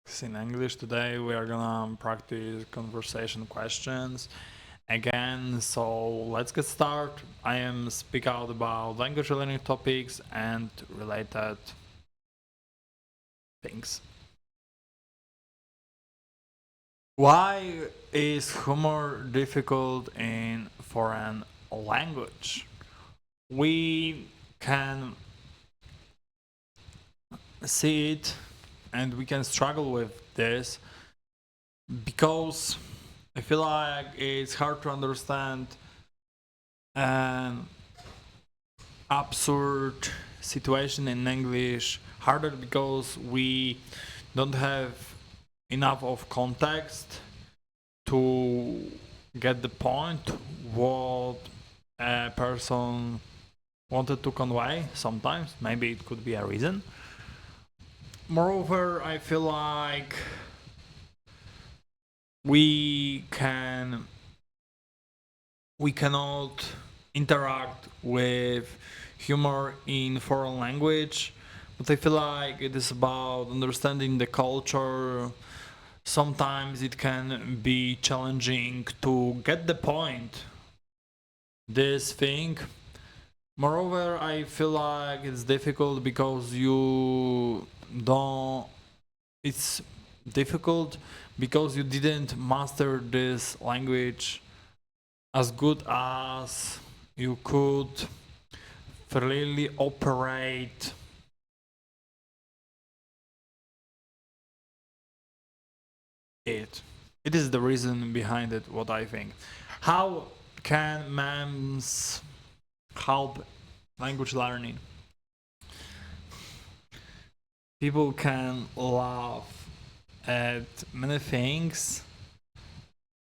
in English. Today we are gonna practice conversation questions again. So let's get started. I am speak out about language learning topics and related things. Why is humor difficult in foreign language? We can see it and we can struggle with this because I feel like it's hard to understand an absurd situation in English harder because we don't have enough of context to get the point what a person wanted to convey. Sometimes maybe it could be a reason. Moreover, I feel like we cannot interact with humor in foreign language, but I feel like it is about understanding the culture. Sometimes it can be challenging to get the point this thing. Moreover, I feel like it's difficult because you don't it's difficult because you didn't master this language as good as you could freely operate it. It is the reason behind it, what I think. How can memes help language learning? People can laugh at many things.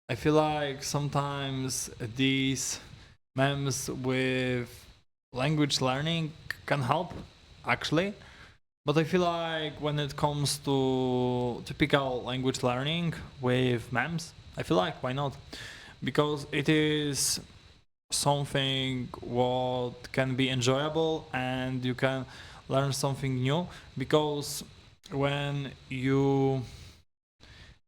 I feel like sometimes these memes with language learning can help actually, but I feel like when it comes to typical language learning with memes, I feel like why not? Because it is something what can be enjoyable and you can learn something new because when you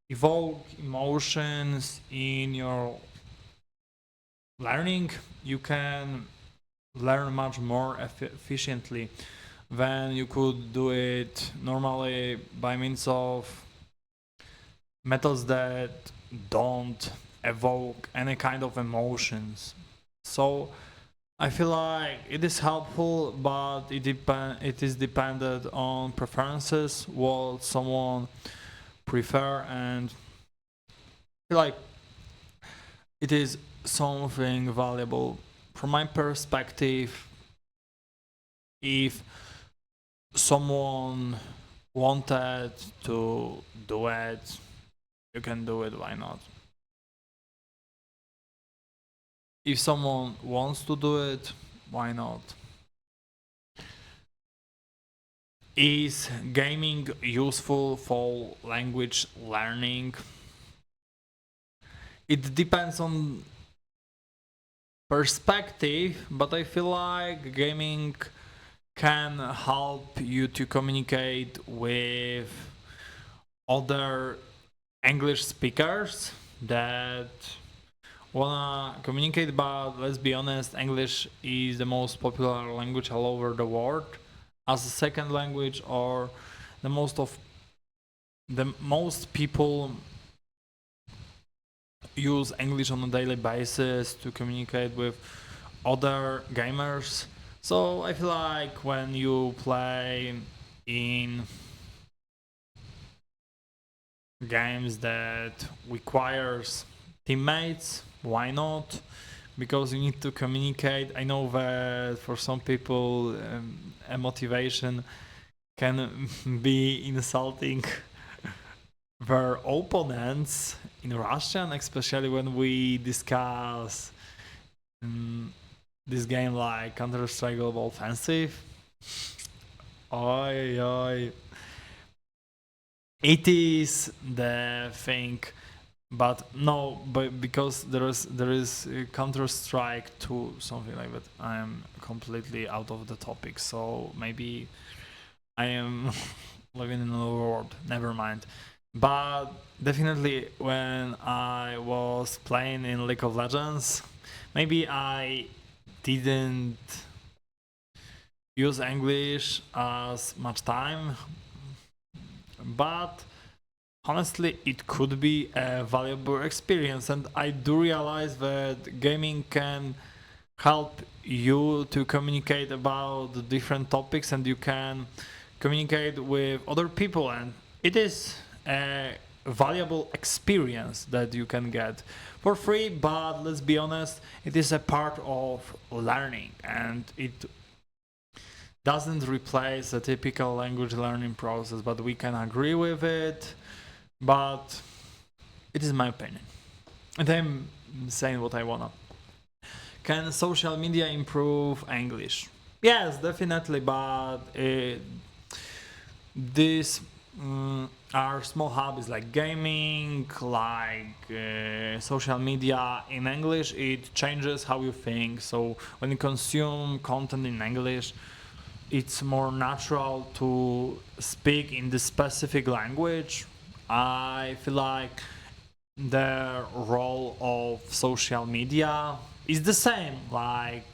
evoke emotions in your learning, you can learn much more efficiently than you could do it normally by means of methods that don't evoke any kind of emotions. So I feel like it is helpful, but it is dependent on preferences, what someone prefer, and I feel like it is something valuable. From my perspective, if someone wanted to do it, you can do it, why not? If someone wants to do it, why not? Is gaming useful for language learning? It depends on perspective, but I feel like gaming can help you to communicate with other English speakers that wanna communicate, but let's be honest, English is the most popular language all over the world as a second language, or the most people use English on a daily basis to communicate with other gamers. So I feel like when you play in games that requires teammates, why not? Because you need to communicate. I know that for some people a motivation can be insulting their opponents in Russian, especially when we discuss this game like Counter-Strike Global Offensive. Oi, oi. It is the thing, but no, but because there is Counter Strike 2, something like that. I am completely out of the topic, so maybe I am living in another world. Never mind. But definitely when I was playing in League of Legends, maybe I didn't use English as much time, but honestly it could be a valuable experience, and I do realize that gaming can help you to communicate about different topics, and you can communicate with other people, and it is a valuable experience that you can get for free. But let's be honest, it is a part of learning, and it doesn't replace a typical language learning process, but we can agree with it. But it is my opinion, and I'm saying what I wanna. Can social media improve English? Yes, definitely, but these are small hobbies like gaming, like social media in English. It changes how you think. So when you consume content in English, it's more natural to speak in the specific language. I feel like the role of social media is the same like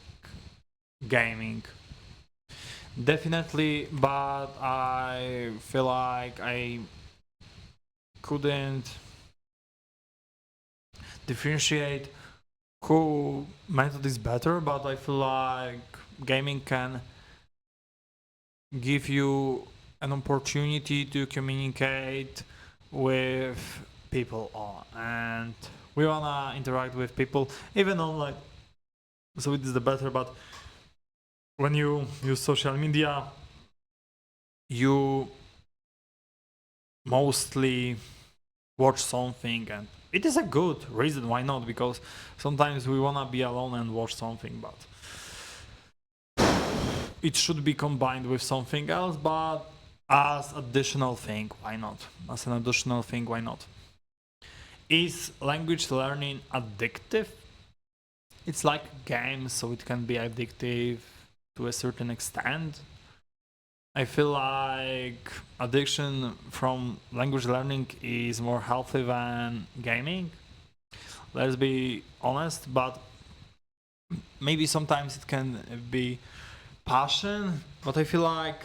gaming. Definitely, but I feel like I couldn't differentiate who method is better, but I feel like gaming can give you an opportunity to communicate with people and we wanna interact with people even online, so it is the better. But when you use social media, you mostly watch something, and it is a good reason why not, because sometimes we wanna be alone and watch something, but it should be combined with something else. But as additional thing, why not? As an additional thing, why not? Is language learning addictive? It's like games, so it can be addictive to a certain extent. I feel like addiction from language learning is more healthy than gaming. Let's be honest, but maybe sometimes it can be passion, but I feel like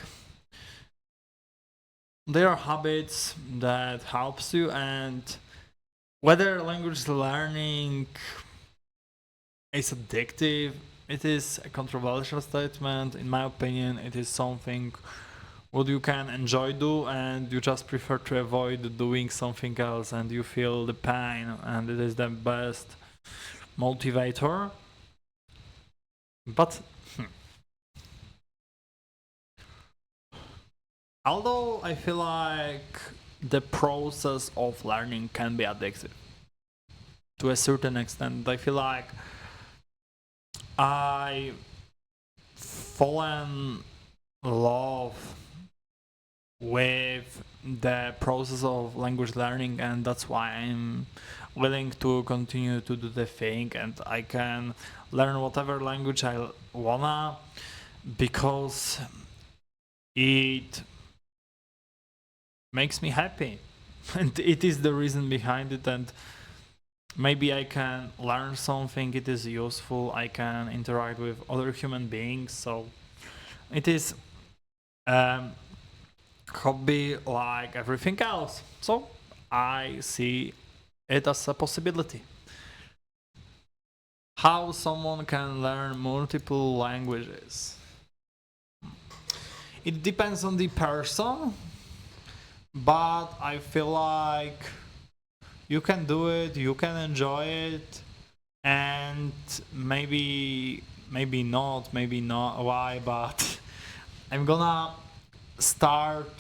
there are habits that helps you, and whether language learning is addictive, it is a controversial statement. In my opinion, it is something what you can enjoy do, and you just prefer to avoid doing something else, and you feel the pain, and it is the best motivator. But although I feel like the process of learning can be addictive to a certain extent, I feel like I fallen in love with the process of language learning, and that's why I'm willing to continue to do the thing, and I can learn whatever language I wanna, because it makes me happy and it is the reason behind it. And maybe I can learn something, it is useful, I can interact with other human beings, so it is hobby like everything else. So I see it as a possibility. How someone can learn multiple languages? It depends on the person, but I feel like you can do it, you can enjoy it, and maybe not why, but I'm gonna start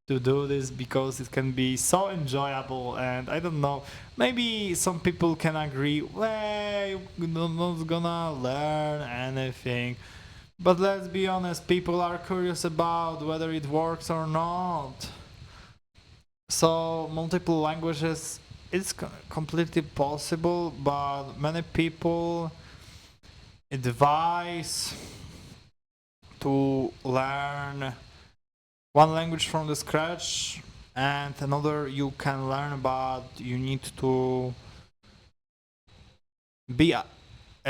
to do this because it can be so enjoyable. And I don't know, maybe some people can agree, well, I'm not gonna learn anything, but let's be honest, people are curious about whether it works or not. So multiple languages is completely possible, but many people advise to learn one language from the scratch, and another you can learn, but you need to be a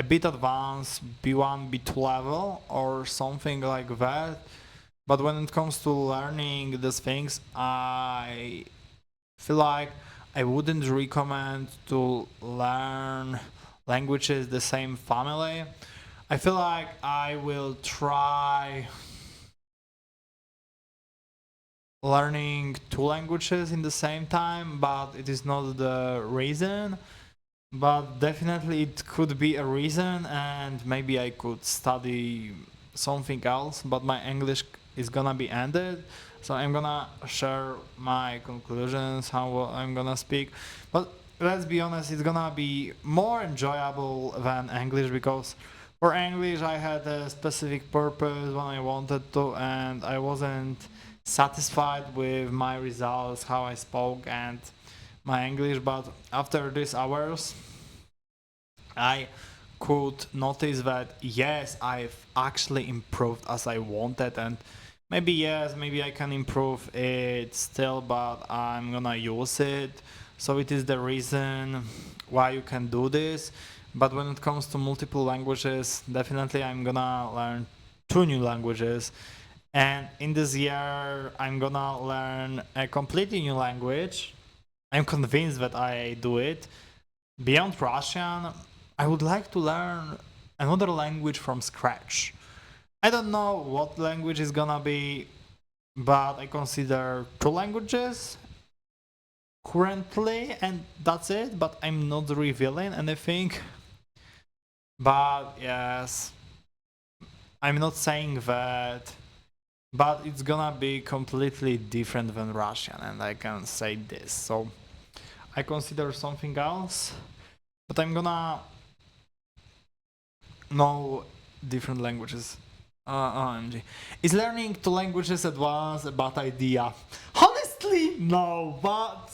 bit advanced, B1, B2 level or something like that. But when it comes to learning these things, I feel like I wouldn't recommend to learn languages the same family. I feel like I will try learning two languages in the same time, but it is not the reason. But definitely it could be a reason, and maybe I could study something else, but my English is gonna be ended. So I'm gonna share my conclusions, how I'm gonna speak. But let's be honest, it's gonna be more enjoyable than English, because for English I had a specific purpose when I wanted to, and I wasn't satisfied with my results, how I spoke, and my English. But after these hours, I could notice that yes, I've actually improved as I wanted, and maybe yes, maybe I can improve it still, but I'm gonna use it. So it is the reason why you can do this. But when it comes to multiple languages, definitely I'm gonna learn two new languages. And in this year, I'm gonna learn a completely new language. I'm convinced that I do it. Beyond Russian, I would like to learn another language from scratch. I don't know what language is gonna be, but I consider two languages currently, and that's it. But I'm not revealing anything. But yes, I'm not saying that, but it's gonna be completely different than Russian, and I can say this. So I consider something else, but I'm gonna know different languages. OMG. Is learning two languages at once a bad idea? Honestly, no, but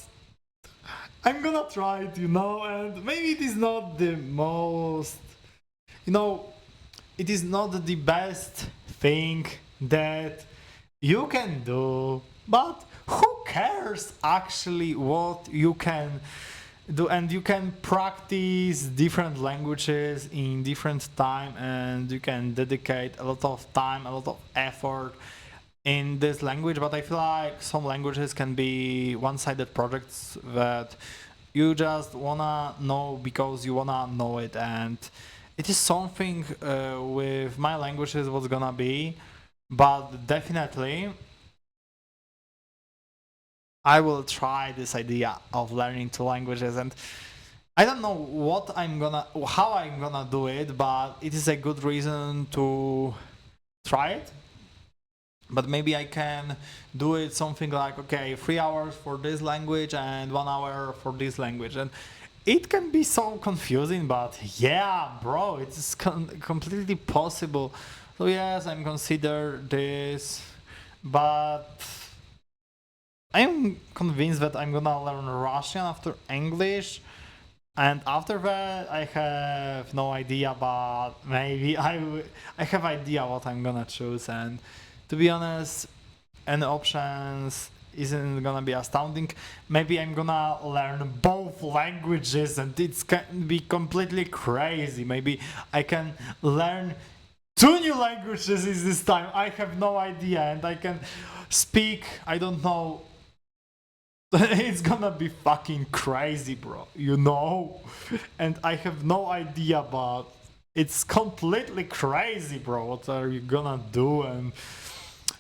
I'm gonna try it, and maybe it is not the most, you know, it is not the best thing that you can do, but who cares actually what you can do? And you can practice different languages in different time, and you can dedicate a lot of time, a lot of effort in this language. But I feel like some languages can be one-sided projects that you just wanna know because you wanna know it, and it is something with my languages what's gonna be. But definitely I will try this idea of learning two languages, and I don't know how I'm gonna do it, but it is a good reason to try it. But maybe I can do it something like, okay, 3 hours for this language and 1 hour for this language, and it can be so confusing. But yeah, bro, it's completely possible. So yes, I'm consider this, but I'm convinced that I'm gonna learn Russian after English, and after that I have no idea, but maybe I have idea what I'm gonna choose. And to be honest, any options isn't gonna be astounding. Maybe I'm gonna learn both languages, and it's can be completely crazy. Maybe I can learn two new languages is this time. I have no idea, and I can speak, I don't know. It's gonna be fucking crazy, bro, and I have no idea, but it's completely crazy, bro. What are you gonna do? And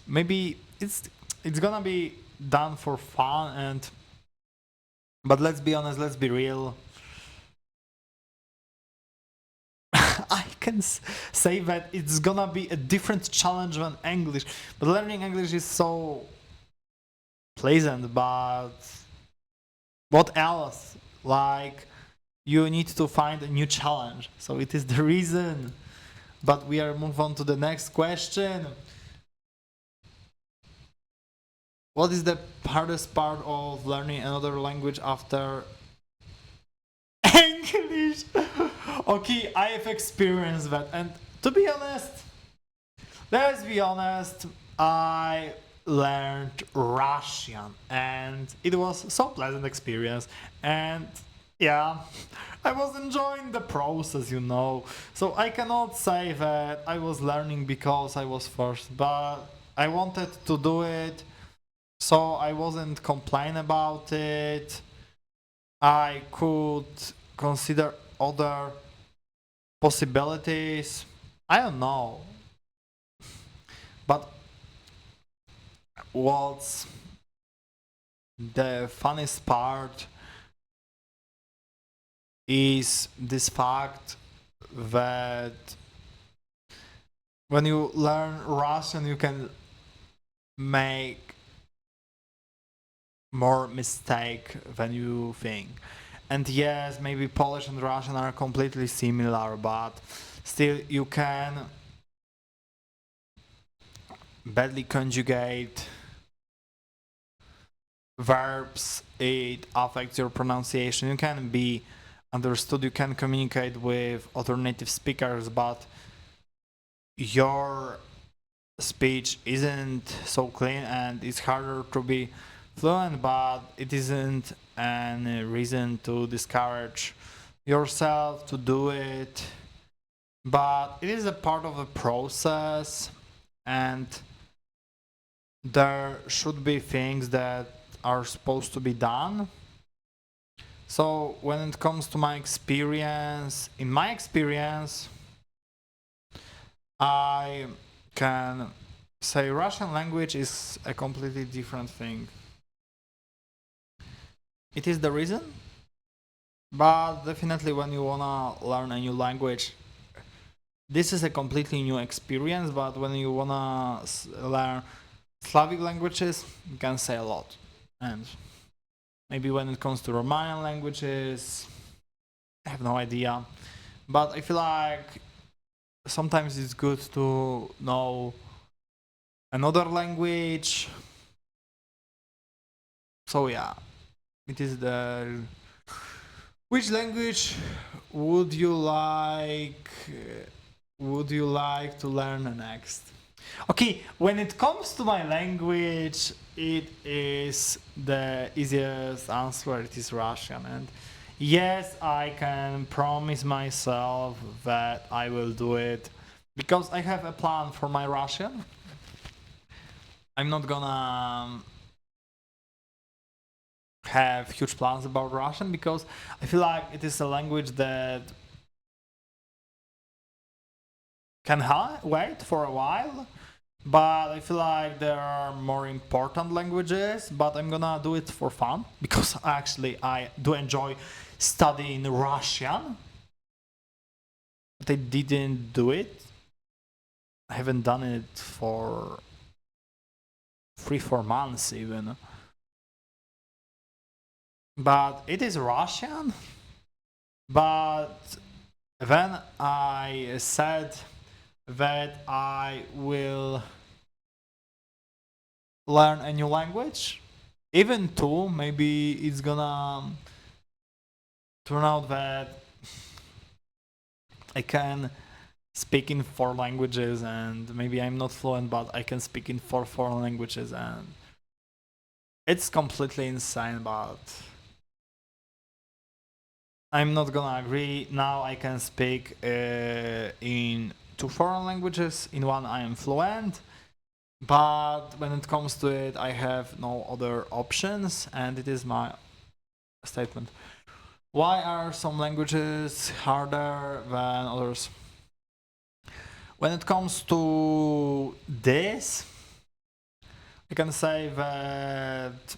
maybe it's gonna be done for fun, and but let's be honest, let's be real. I can say that it's gonna be a different challenge than English, but learning English is so pleasant. But what else? Like, you need to find a new challenge. So it is the reason. But we are move on to the next question. What is the hardest part of learning another language after English? Okay, I have experienced that, and to be honest, let's be honest, I learned Russian, and it was so pleasant experience. And yeah, I was enjoying the process. So I cannot say that I was learning because I was forced, but I wanted to do it, so I wasn't complain about it. I could consider other possibilities. I don't know, but what's the funniest part is this fact that when you learn Russian, you can make more mistake than you think. And yes, maybe Polish and Russian are completely similar, but still you can badly conjugate verbs. It affects your pronunciation. You can be understood, you can communicate with other native speakers, but your speech isn't so clean and it's harder to be fluent, but it isn't any reason to discourage yourself to do it. But it is a part of the process, and there should be things that are supposed to be done. So when it comes to my experience, in my experience, I can say Russian language is a completely different thing. It is the reason, but definitely when you wanna learn a new language, this is a completely new experience. But when you wanna learn Slavic languages, you can say a lot. And maybe when it comes to Romanian languages, I have no idea. But I feel like sometimes it's good to know another language. So yeah, it is the. Which language would you like? Would you like to learn next? Okay, when it comes to my language, it is the easiest answer. It is Russian, and yes, I can promise myself that I will do it because I have a plan for my Russian. I'm not gonna have huge plans about Russian because I feel like it is a language that can wait for a while, but I feel like there are more important languages, but I'm gonna do it for fun because actually I do enjoy studying Russian, but I didn't do it. I haven't done it for 3-4 months even, but it is Russian. But then I said that I will learn a new language, even two. Maybe it's gonna turn out that I can speak in 4 languages, and maybe I'm not fluent, but I can speak in four foreign languages, and it's completely insane. But I'm not gonna agree. Now I can speak in 2 foreign languages. In one I am fluent, but when it comes to it, I have no other options, and it is my statement. Why are some languages harder than others? When it comes to this, I can say that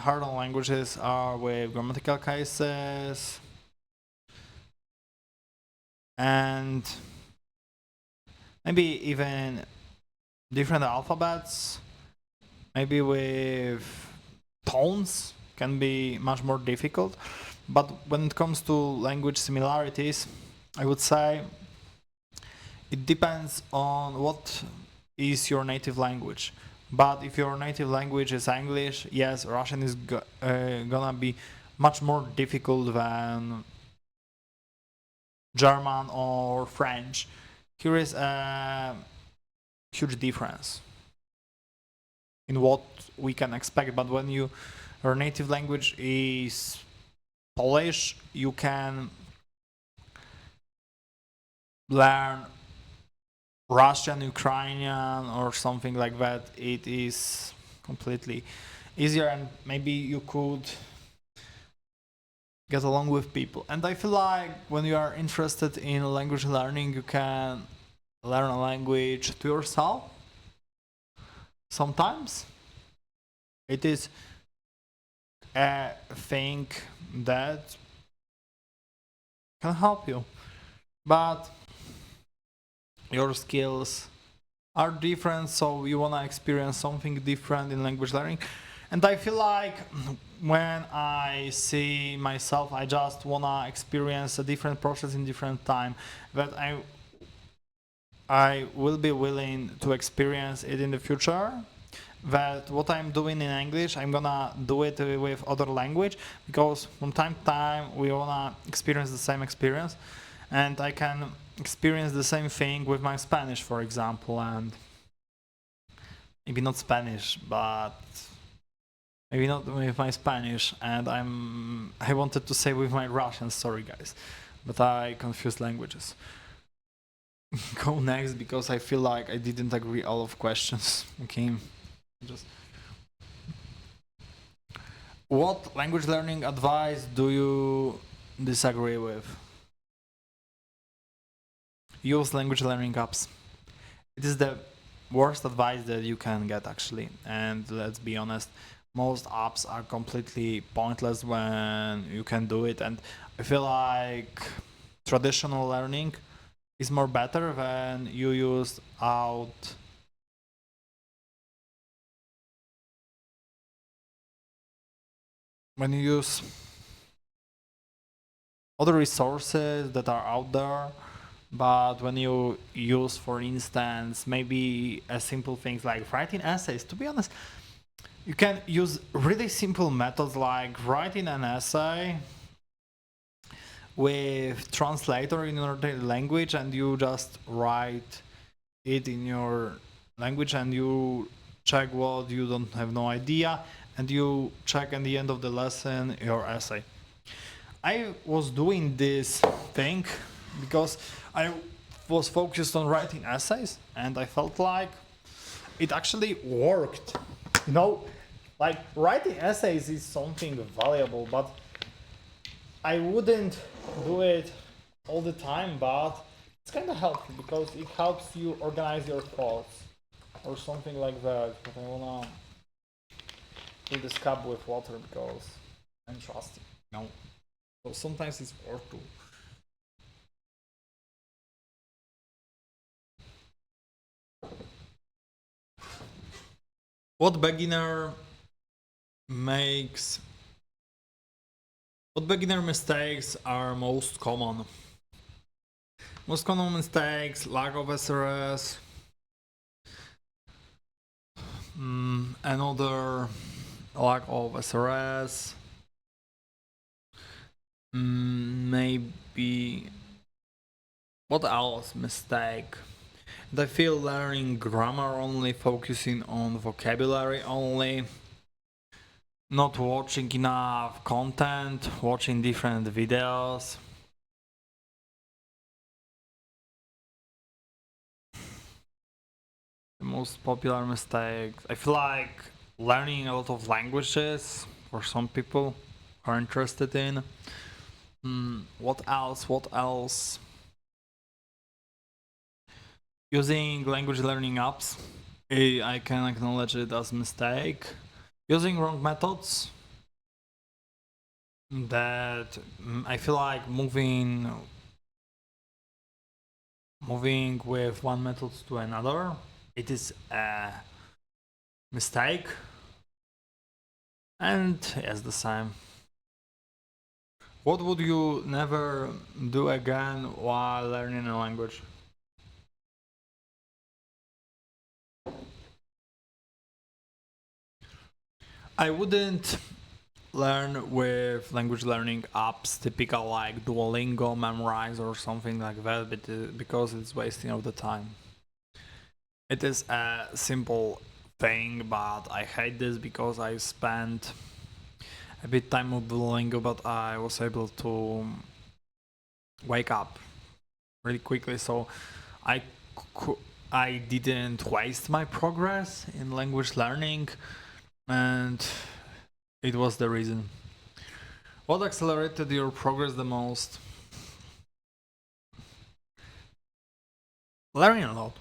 harder languages are with grammatical cases and maybe even different alphabets, maybe with tones can be much more difficult. But when it comes to language similarities, I would say it depends on what is your native language. But if your native language is English, yes, Russian is gonna be much more difficult than German or French. Here is a huge difference. In in what we can expect. But when your native language is Polish, you can learn Russian, Ukrainian, or something like that. It is completely easier, and maybe you could get along with people. And I feel like when you are interested in language learning, you can learn a language to yourself. Sometimes it is a thing that can help you, but your skills are different, so you want to experience something different in language learning. And I feel like when I see myself, I just want to experience a different process in different time, that I will be willing to experience it in the future, that what I'm doing in English, I'm gonna do it with other language, because from time to time we wanna experience the same experience, and I can experience the same thing with my Spanish, for example, and maybe not Spanish, but maybe not with my Spanish, and I wanted to say with my Russian, sorry guys, but I confused languages. Go next, because I feel like I didn't agree all of questions. Okay, just what language learning advice do you disagree with? Use language learning apps. It is the worst advice that you can get, actually, and let's be honest, most apps are completely pointless when you can do it. And I feel like traditional learning is more better when you use out when you use other resources that are out there. But when you use, for instance, maybe a simple things like writing essays, to be honest, you can use really simple methods like writing an essay with translator in your language, and you just write it in your language, and you check what you don't have no idea, and you check at the end of the lesson your essay. I was doing this thing because I was focused on writing essays, and I felt like it actually worked. You know, like writing essays is something valuable, but I wouldn't do it all the time, but it's kind of helpful because it helps you organize your thoughts or something like that. But I wanna fill this cup with water because I'm trusting. No, so sometimes it's worth to. What beginner makes what beginner mistakes are most common? Most common mistakes: lack of SRS, another lack of SRS, maybe what else mistake? And I feel learning grammar only, focusing on vocabulary only, not watching enough content, watching different videos. The most popular mistake, I feel like learning a lot of languages for some people who are interested in. What else? What else? Using language learning apps, I can acknowledge it as a mistake. Using wrong methods, that I feel like moving with one method to another, it is a mistake. And yes, the same. What would you never do again while learning a language? I wouldn't learn with language learning apps, typical like Duolingo, Memrise, or something like that, because it's wasting of the time. It is a simple thing, but I hate this because I spent a bit time with Duolingo, but I was able to wake up really quickly, so I I didn't waste my progress in language learning, and it was the reason. What accelerated your progress the most? Learning a lot.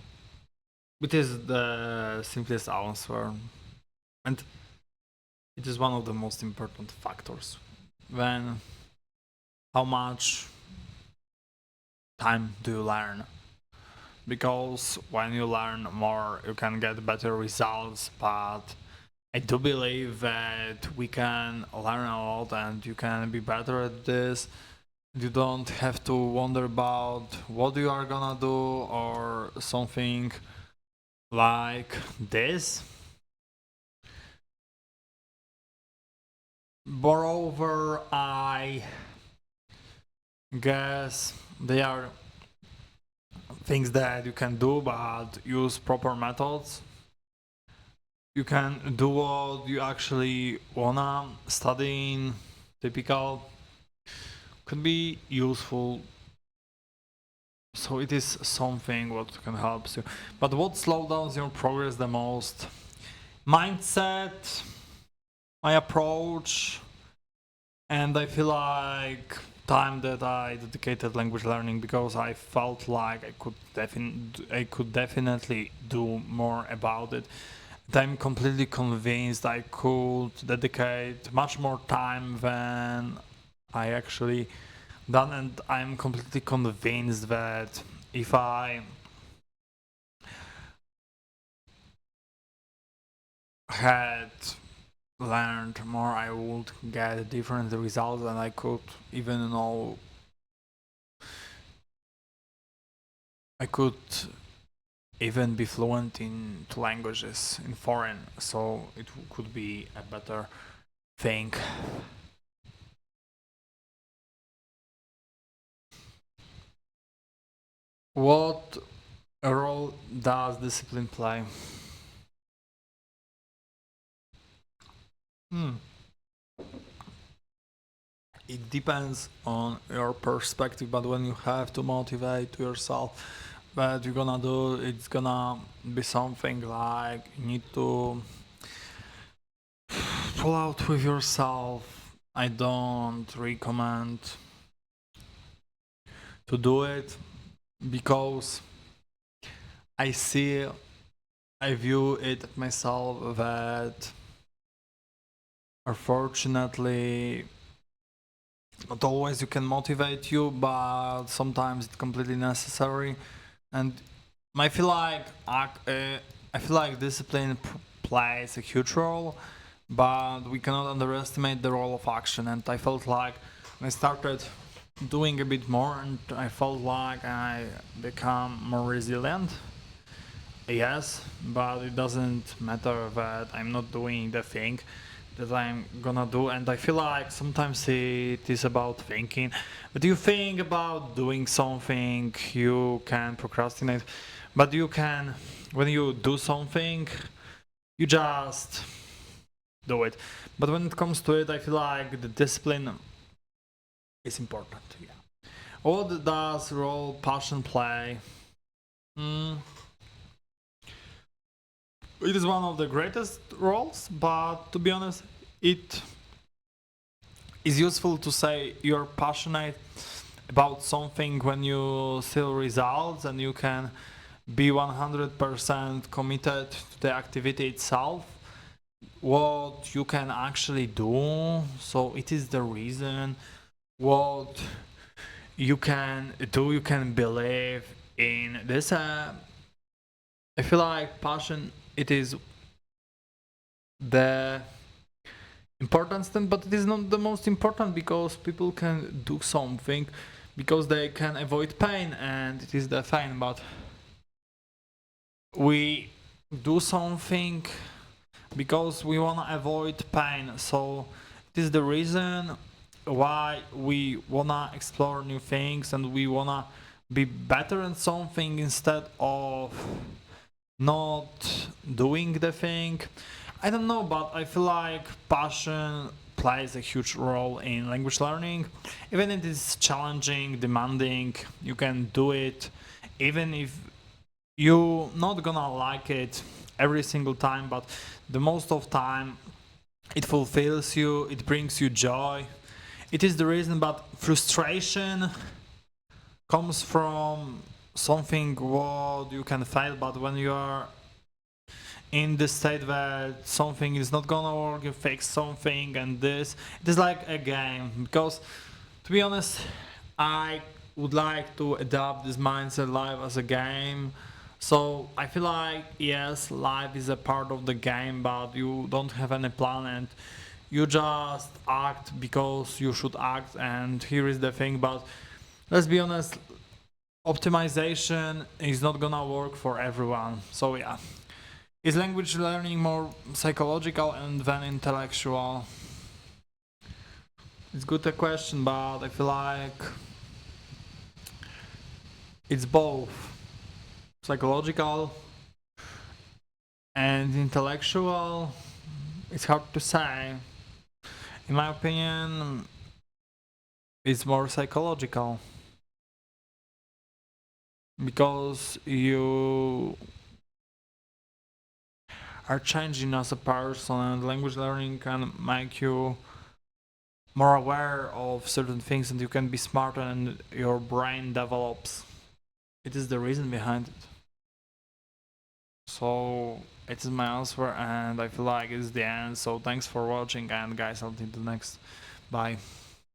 It is the simplest answer, and it is one of the most important factors. When how much time do you learn? Because when you learn more, you can get better results. But I do believe that we can learn a lot and you can be better at this. You don't have to wonder about what you are gonna do or something like this. Moreover, I guess they are things that you can do, but use proper methods. You can do what you actually wanna studying. Typical could be useful. So it is something what can help you. But what slows down your progress the most? Mindset, my approach, and I feel like time that I dedicated language learning because I felt like I could definitely do more about it. And I'm completely convinced I could dedicate much more time than I actually done, and I'm completely convinced that if I had learned more, I would get different results, and I could even know I could even be fluent in two languages in foreign, so it could be a better thing. What role does discipline play? Hmm. It depends on your perspective, but when you have to motivate yourself, what you're gonna do, it's gonna be something like you need to pull out with yourself. I don't recommend to do it because I see, I view it myself that unfortunately not always you can motivate you, but sometimes it's completely necessary. And I feel like discipline plays a huge role, but we cannot underestimate the role of action. And I felt like when I started doing a bit more, and I felt like I become more resilient. Yes, but it doesn't matter that I'm not doing the thing that I'm gonna do, and I feel like sometimes it is about thinking. But you think about doing something, you can procrastinate, but you can, when you do something, you just do it. But when it comes to it, I feel like the discipline is important. Yeah. What does role passion play? Mm, it is one of the greatest roles, but to be honest, it is useful to say you're passionate about something when you see results and you can be 100% committed to the activity itself, what you can actually do. So it is the reason what you can do, you can believe in this. I feel like passion, it is the important thing, but it is not the most important because people can do something because they can avoid pain, and it is the fine. But we do something because we want to avoid pain, so it is the reason why we want to explore new things and we want to be better in something instead of not doing the thing. I don't know, but I feel like passion plays a huge role in language learning. Even if it is challenging, demanding, you can do it. Even if you're not gonna like it every single time, but the most of time it fulfills you, it brings you joy. It is the reason, but frustration comes from something what you can fail, but when you are in the state where something is not gonna work, you fix something, and this it is like a game. Because to be honest, I would like to adapt this mindset life as a game. So I feel like yes, life is a part of the game, but you don't have any plan and you just act because you should act. And here is the thing, but let's be honest, optimization is not gonna work for everyone. So yeah. Is language learning more psychological and than intellectual? It's good a question, but I feel like it's both psychological and intellectual. It's hard to say. In my opinion, it's more psychological because you are changing as a person, and language learning can make you more aware of certain things and you can be smarter and your brain develops. It is the reason behind it. So it is my answer and I feel like it's the end. So thanks for watching and guys, I'll see you next. Bye.